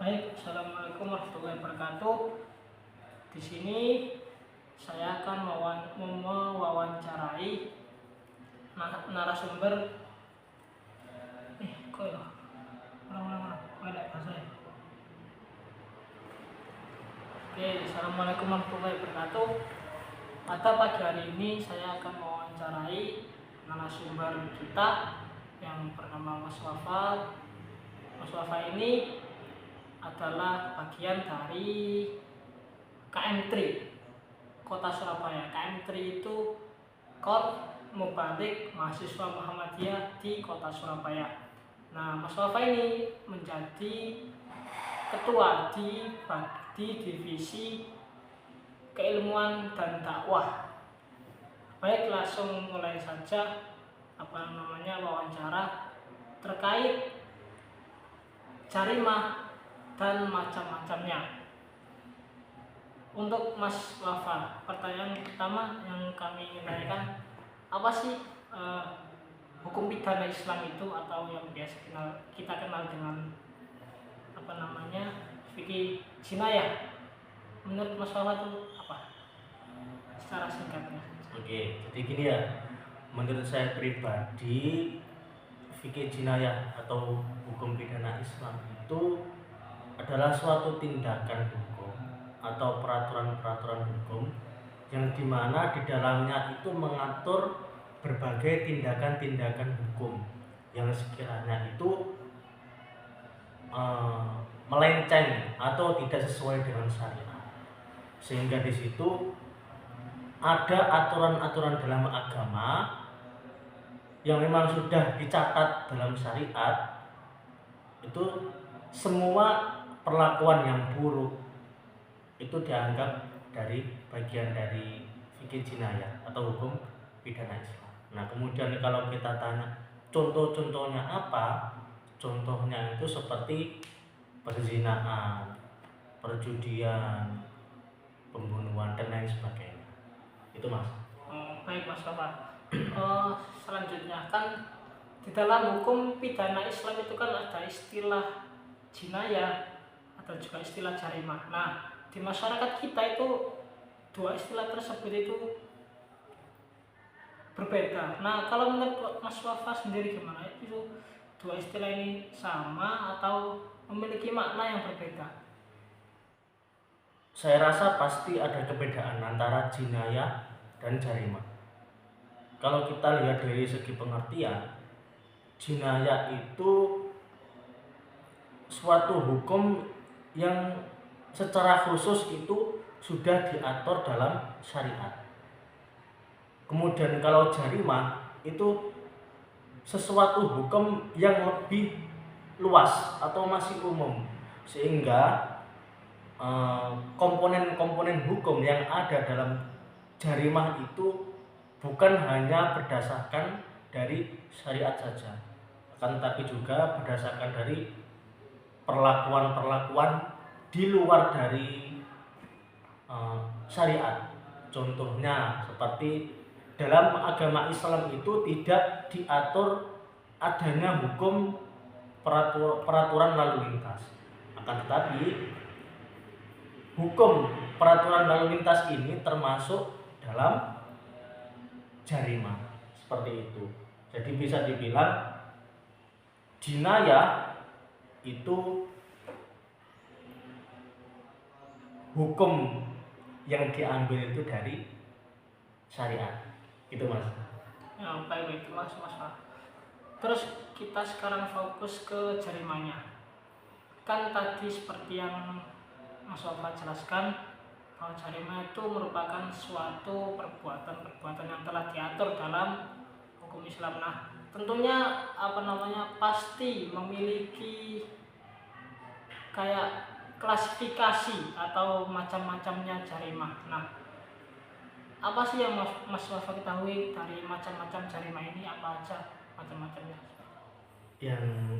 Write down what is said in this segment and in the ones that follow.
Baik, assalamualaikum warahmatullahi wabarakatuh. Di sini saya akan mewawancarai narasumber. Kok ya? Ulang. Balik bahasa ya. Oke, assalamualaikum warahmatullahi wabarakatuh. Pada pagi hari ini saya akan mewawancarai narasumber kita yang bernama Mas Wafa. Mas Wafa ini adalah bagian dari KM3 Kota Surabaya. KM3 itu Kor Mubalik Mahasiswa Muhammadiyah di Kota Surabaya. Nah, Mas Wafa ini menjadi ketua di divisi keilmuan dan dakwah. Baik, langsung mulai saja wawancara terkait jarimah dan macam-macamnya. Untuk Mas Wafa, pertanyaan pertama yang kami ingin tanyakan, apa sih hukum pidana Islam itu, atau yang biasa kita kenal dengan fikih jinayah? Menurut Mas Wafa itu apa? Secara singkatnya. Oke, jadi gini ya. Menurut saya pribadi, fikih jinayah atau hukum pidana Islam itu adalah suatu tindakan hukum atau peraturan-peraturan hukum yang dimana di dalamnya itu mengatur berbagai tindakan-tindakan hukum yang sekiranya itu melenceng atau tidak sesuai dengan syariat, sehingga di situ ada aturan-aturan dalam agama yang memang sudah dicatat dalam syariat. Itu semua perlakuan yang buruk itu dianggap dari bagian dari fikih jinayah atau hukum pidana Islam. Nah, kemudian kalau kita tanya contoh-contohnya apa? Contohnya itu seperti perzinahan, perjudian, pembunuhan dan lain sebagainya. Itu Mas. Baik Mas Wafa. Selanjutnya kan di dalam hukum pidana Islam itu kan ada istilah jinayah atau juga istilah jarimah. Nah, di masyarakat kita itu dua istilah tersebut itu berbeda. Nah, kalau menurut Mas Wafa sendiri gimana? Itu dua istilah ini sama atau memiliki makna yang berbeda? Saya rasa pasti ada perbedaan antara jinayah dan jarimah. Kalau kita lihat dari segi pengertian, jinayah itu suatu hukum yang secara khusus itu sudah diatur dalam syariat. Kemudian kalau jarimah itu sesuatu hukum yang lebih luas atau masih umum, sehingga komponen-komponen hukum yang ada dalam jarimah itu bukan hanya berdasarkan dari syariat saja, akan tetapi juga berdasarkan dari perlakuan-perlakuan di luar dari syariat. Contohnya seperti dalam agama Islam itu tidak diatur adanya hukum peraturan lalu lintas, akan tetapi hukum peraturan lalu lintas ini termasuk dalam jarimah, seperti itu. Jadi bisa dibilang jinayah itu hukum yang diambil itu dari syariat. Itu Mas. Ya, baik Mas. Terus kita sekarang fokus ke jarimahnya. Kan tadi seperti yang Mas Wafa jelaskan bahwa jarimah itu merupakan suatu perbuatan yang telah diatur dalam hukum Islam. Nah, tentunya pasti memiliki kayak klasifikasi atau macam-macamnya jarimah. Nah, apa sih yang Mas Wafa ketahui dari macam-macam jarimah ini, apa aja macam-macamnya?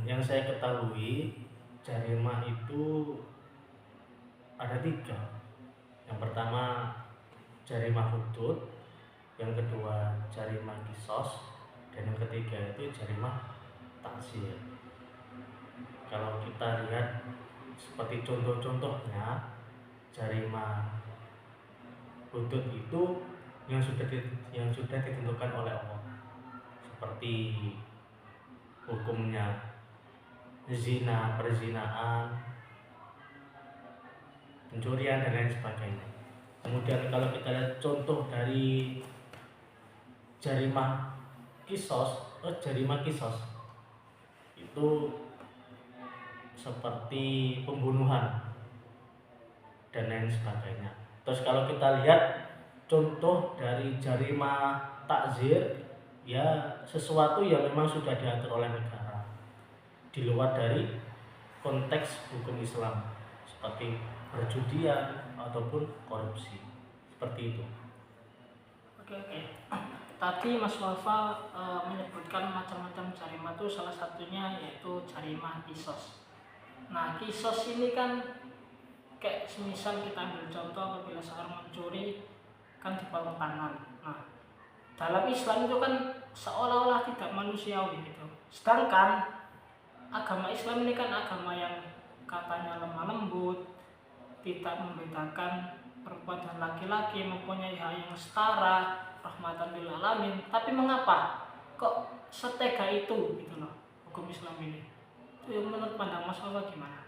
Yang saya ketahui, jarimah itu ada 3. Yang pertama jarimah hudud, yang kedua jarimah kisos, dan yang ketiga itu jarimah taksir. Kalau kita lihat Seperti contoh-contohnya jarima hudud itu yang sudah ditentukan oleh Allah, seperti hukumnya zina, perzinaan, pencurian dan lain sebagainya. Kemudian kalau kita lihat contoh dari jarima kisos itu seperti pembunuhan dan lain sebagainya. Terus kalau kita lihat contoh dari jarima takzir, ya sesuatu yang memang sudah diatur oleh negara di luar dari konteks hukum Islam, seperti perjudian ataupun korupsi, seperti itu. Oke. Tadi Mas Wafa menyebutkan macam-macam jarima itu, salah satunya yaitu jarima kisos. Nah, kisos ini kan kayak semisal kita ambil contoh apabila seorang mencuri kan dipotong tangan. Nah, dalam Islam itu kan seolah-olah tidak manusiawi gitu. Sedangkan agama Islam ini kan agama yang katanya lemah lembut, tidak membedakan perempuan dan laki-laki, mempunyai hak yang setara, rahmatan lil alamin. Tapi mengapa kok setega itu gitu loh hukum Islam ini? Itu menurut pandang Mas Wafa gimana?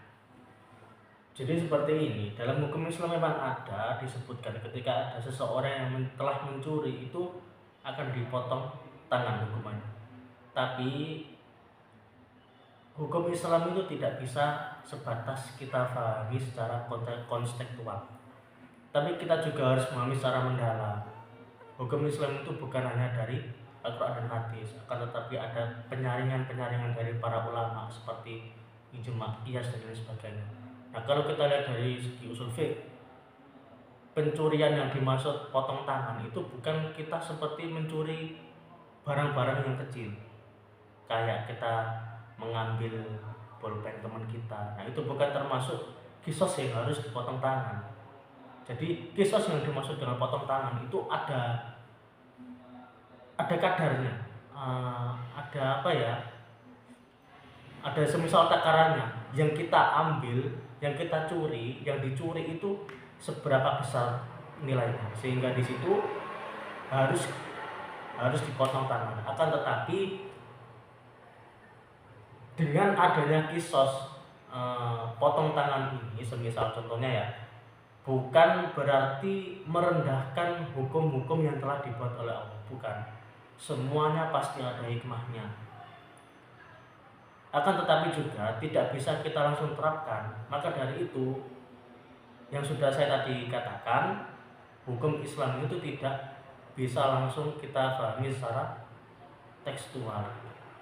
Jadi seperti ini, dalam hukum Islam memang ada disebutkan ketika ada seseorang yang telah mencuri itu akan dipotong tangan hukumannya. Tapi hukum Islam itu tidak bisa sebatas kita pahami secara konstekstual, tapi kita juga harus memahami secara mendalam. Hukum Islam itu bukan hanya dari Al-Quran dan hadis, akan tetapi ada penyaringan dari para ulama seperti ijma, qiyas dan lain sebagainya. Nah, kalau kita lihat dari segi usul fiqh, pencurian yang dimaksud potong tangan itu bukan kita seperti mencuri barang-barang yang kecil, kayak kita mengambil bolpen teman kita. Nah, itu bukan termasuk kisos yang harus dipotong tangan. Jadi kisos yang dimaksud dengan potong tangan itu ada kadarnya, ada apa ya? Ada semisal takarannya. Yang kita ambil, yang kita curi, yang dicuri itu seberapa besar nilainya, sehingga di situ harus dipotong tangan. Akan tetapi dengan adanya kisos potong tangan ini, semisal contohnya ya, bukan berarti merendahkan hukum-hukum yang telah dibuat oleh Allah, bukan. Semuanya pasti ada hikmahnya. Akan tetapi juga tidak bisa kita langsung terapkan. Maka dari itu, yang sudah saya tadi katakan, hukum Islam itu tidak bisa langsung kita pahami secara tekstual.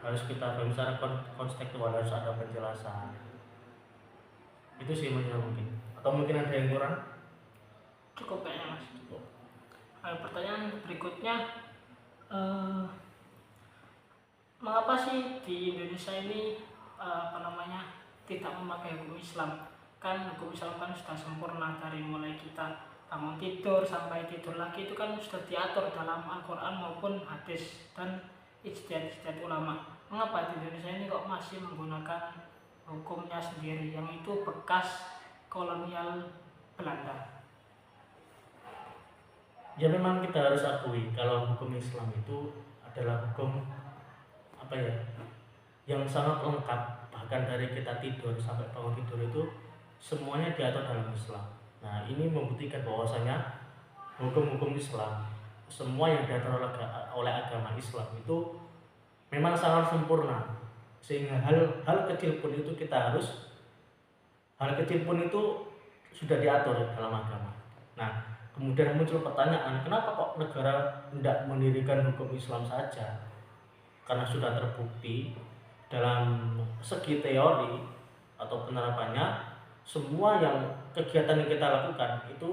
Harus kita pahami secara konstekstual, harus ada penjelasan. Itu sih mungkin. Atau mungkin ada yang kurang? Cukup kayaknya Mas. Pertanyaan berikutnya, mengapa sih di Indonesia ini tidak memakai hukum Islam? Kan hukum Islam kan sudah sempurna, dari mulai kita bangun tidur sampai tidur lagi itu kan sudah diatur dalam Al-Quran maupun hadis dan ijtihad ulama. Mengapa di Indonesia ini kok masih menggunakan hukumnya sendiri yang itu bekas kolonial Belanda? Ya memang kita harus akui kalau hukum Islam itu adalah hukum yang sangat lengkap. Bahkan dari kita tidur sampai bangun tidur itu semuanya diatur dalam Islam. Nah, ini membuktikan bahwasanya hukum-hukum Islam, semua yang diatur oleh agama Islam itu memang sangat sempurna, sehingga hal kecil pun itu sudah diatur dalam agama. Nah, kemudian muncul pertanyaan, kenapa kok negara tidak mendirikan hukum Islam saja? Karena sudah terbukti dalam segi teori atau penerapannya, semua kegiatan yang kita lakukan itu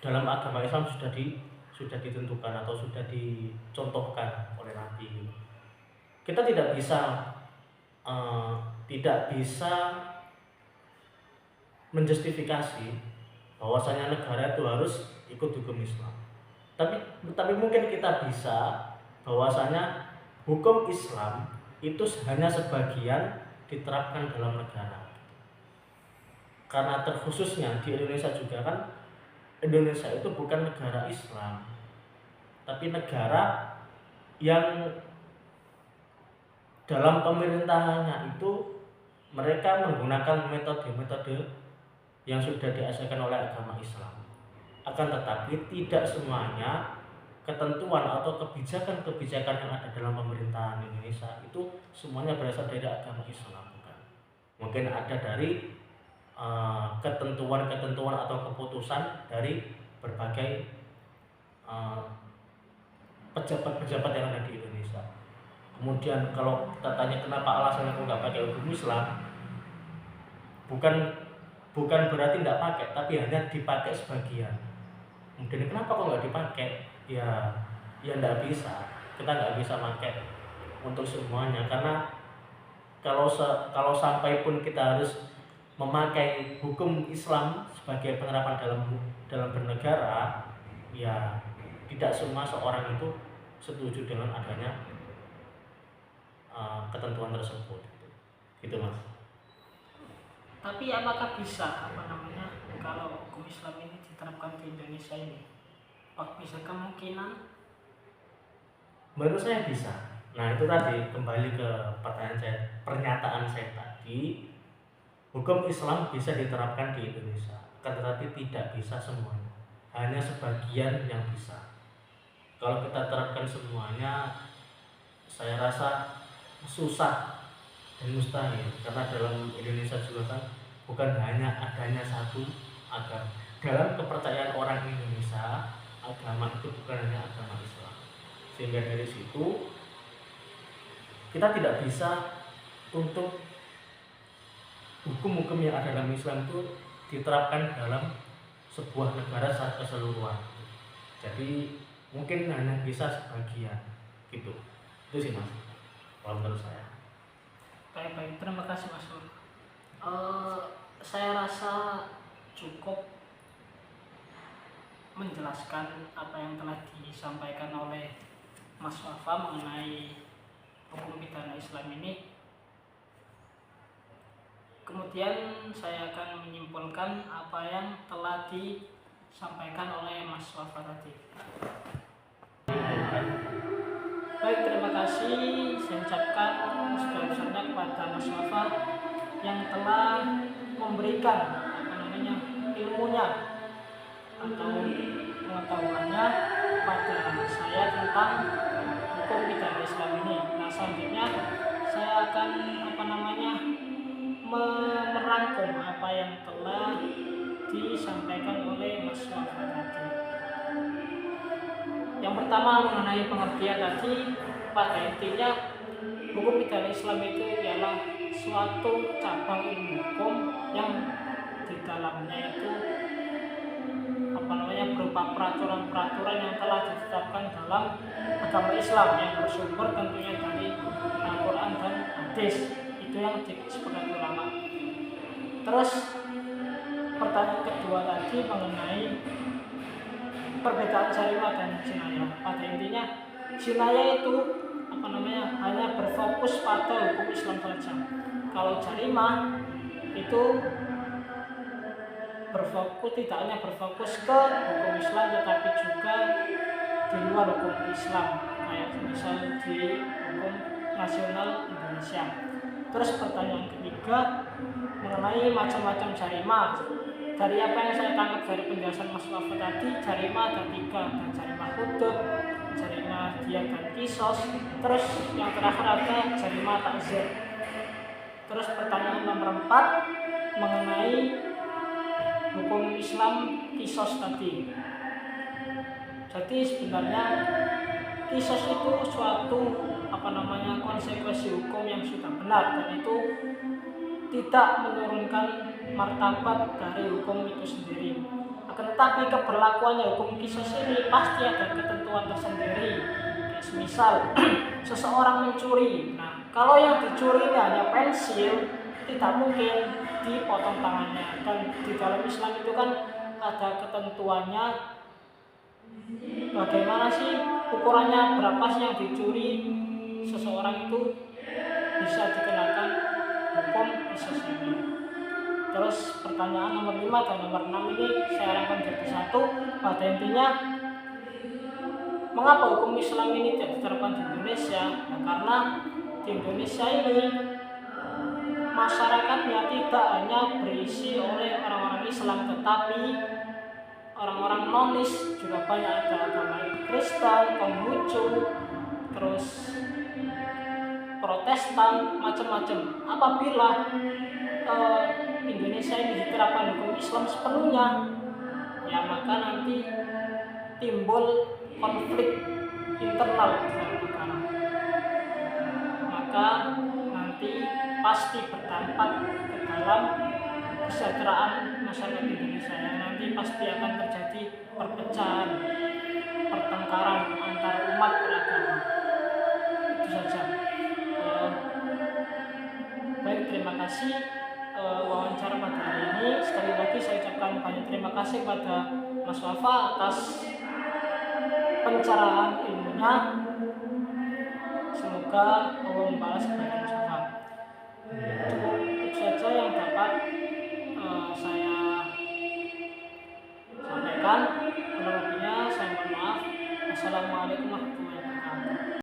dalam agama Islam sudah ditentukan atau sudah dicontohkan oleh Nabi. Kita tidak bisa menjustifikasi bahwasanya negara itu harus ikut hukum Islam. Tapi mungkin kita bisa bahwasanya hukum Islam itu hanya sebagian diterapkan dalam negara. karena terkhususnya di Indonesia juga kan, Indonesia itu bukan negara Islam, tapi negara yang dalam pemerintahannya itu mereka menggunakan metode-metode yang sudah diajarkan oleh agama Islam. Akan tetapi tidak semuanya ketentuan atau kebijakan-kebijakan yang ada dalam pemerintahan Indonesia itu semuanya berasal dari agama Islam, bukan. Mungkin ada dari ketentuan-ketentuan atau keputusan dari berbagai pejabat-pejabat yang ada di Indonesia. Kemudian kalau kita tanya kenapa alasannya kok nggak pakai hukum Islam, bukan berarti nggak pakai, tapi hanya dipakai sebagian. Kemudian kenapa kok nggak dipakai? Ya nggak bisa, kita nggak bisa pakai untuk semuanya, karena kalau sampai pun kita harus memakai hukum Islam sebagai penerapan dalam bernegara, ya tidak semua seorang itu setuju dengan adanya ketentuan tersebut, gitu Mas. Tapi apakah bisa kalau hukum Islam ini diterapkan di Indonesia ini? Bisa kemungkinan? Menurut saya bisa. Nah itu tadi kembali ke pernyataan saya tadi, hukum Islam bisa diterapkan di Indonesia, akan tetapi tidak bisa semuanya, hanya sebagian yang bisa. Kalau kita terapkan semuanya, saya rasa susah dan mustahil, karena dalam Indonesia juga kan bukan hanya adanya satu agama. Dalam kepercayaan orang Indonesia, agama itu bukan hanya agama Islam, sehingga dari situ kita tidak bisa untuk hukum-hukum yang ada dalam Islam itu diterapkan dalam sebuah negara secara keseluruhan. Jadi mungkin hanya bisa sebagian, gitu. Itu sih Mas, kalau menurut saya. Baik, terima kasih Mas Nur. Saya rasa cukup menjelaskan apa yang telah disampaikan oleh Mas Wafa mengenai hukum pidana Islam ini. Kemudian saya akan menyimpulkan apa yang telah disampaikan oleh Mas Wafa tadi. Baik, terima kasih saya ucapkan sebesar-besarnya kepada Mas Wafa yang telah memberikan ilmunya atau pengetahuannya pada saya tentang hukum pidana Islam ini. Nah, selanjutnya saya akan merangkum apa yang telah disampaikan oleh Mas Wafa tadi. Yang pertama mengenai pengertian tadi, pada intinya hukum pidana Islam itu ialah suatu cabang ilmu hukum yang di dalamnya itu berupa peraturan-peraturan yang telah ditetapkan dalam agama Islam yang bersumber tentunya dari Al-Quran dan Hadis. Itu yang disepakati ulama. Terus pertanyaan kedua tadi mengenai perbedaan jarimah dan jinayah. Pada intinya jinayah itu hanya berfokus pada hukum Islam saja. Kalau jarimah itu tidak hanya berfokus ke hukum Islam tetapi juga di luar hukum Islam, kayak misal di hukum nasional Indonesia. Terus pertanyaan ketiga mengenai macam-macam jarimah. Dari apa yang saya tangkap dari penjelasan Mas Wafa tadi, jarimah ada 3, dan jarimah hudud, jarimah diyat dan kisos. Terus yang terakhir ada jarimah takzir. Terus pertanyaan nomor 4 mengenai hukum Islam kisos tadi. Jadi sebenarnya kisos itu suatu konsekuensi hukum yang sudah benar, dan itu tidak menurunkan martabat dari hukum itu sendiri. Akan tetapi keberlakuannya hukum kisos ini pasti ada ketentuan tersendiri. Kayak misal seseorang mencuri. Nah, kalau yang dicuri ini hanya pensil, tidak mungkin dipotong tangannya. Dan di dalam Islam itu kan ada ketentuannya, bagaimana sih ukurannya, berapa sih yang dicuri, seseorang itu bisa dikenakan hukum kisos ini. Terus pertanyaan nomor 5 dan nomor 6 ini saya rangkum jadi satu. Pada intinya, mengapa hukum Islam ini tidak diterapkan di Indonesia? Ya, karena di Indonesia ini masyarakatnya tidak hanya berisi oleh orang-orang Islam, tetapi orang-orang nonis juga banyak, ada agama Kristen, Konghucu, terus Protestan, macam-macam. Apabila Indonesia ini diterapkan hukum Islam sepenuhnya, ya maka nanti timbul konflik internal di dalam negara. Maka nanti pasti berdampak ke dalam kesejahteraan masyarakat Indonesia, yang nanti pasti akan terjadi perpecahan, pertengkaran antar umat beragama. Itu saja. Baik, terima kasih wawancara pada hari ini. Sekali lagi saya ucapkan banyak terima kasih kepada Mas Wafa atas pencerahan ilmunya. Semoga Allah membalas kepada Mas Wafa. Cukup itu saja yang dapat saya sampaikan. Kurang lebihnya saya mohon maaf. Wassalamualaikum warahmatullahi wabarakatuh.